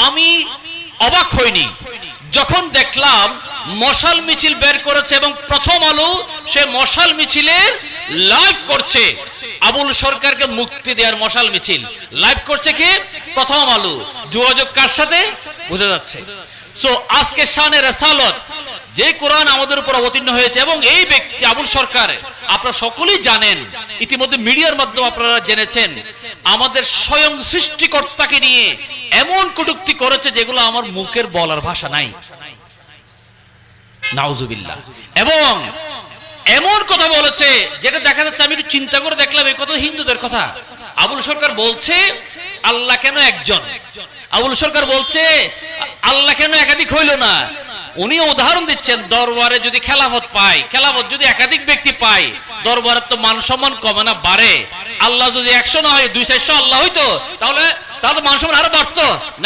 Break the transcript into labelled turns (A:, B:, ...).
A: আমি অবাক হইনি যখন দেখলাম মশাল মিছিল বের করেছে এবং প্রথম আলো সে মশাল মিছিলের লাইভ করছে। আবুল সরকারকে মুক্তি দেওয়ার মশাল মিছিল লাইভ করছে কি? প্রথম আলো। যোগাযোগ কার সাথে? বুঝা যাচ্ছে। সো আজকে শানে রিসালাত যে কোরআন আমাদের উপর অবতীর্ণ হয়েছে এবং এই ব্যক্তি আবুল সরকার, আপনারা সকলেই জানেন, ইতিমধ্যে মিডিয়ার মাধ্যমে আপনারা জেনেছেন, আমাদের স্বয়ং সৃষ্টিকর্তাকে নিয়ে এমন কটূক্তি করেছে যেগুলো আমার মুখের বলার ভাষা নাই। নাউজুবিল্লাহ। এবং এমন কথা বলেছে যেটা দেখা যাচ্ছে, আমি একটু চিন্তা করে দেখলাম এই কথা হিন্দুদের কথা। আবুল সরকার বলছে আল্লাহ কেন একজন? আবুল সরকার বলছে আল্লাহ কেন একাধিক হইল না? উনি উদাহরণ দিচ্ছেন, দরবারে যদি খেলাফত পায়, খেলাফত যদি একাধিক ব্যক্তি পায়, দরবারের তো মান সম্মান কমে না, বাড়ে। আল্লাহ যদি 100 না হয় 200 আল্লাহ হইতো, তাহলে মান সম্মান আরো বাড়তো।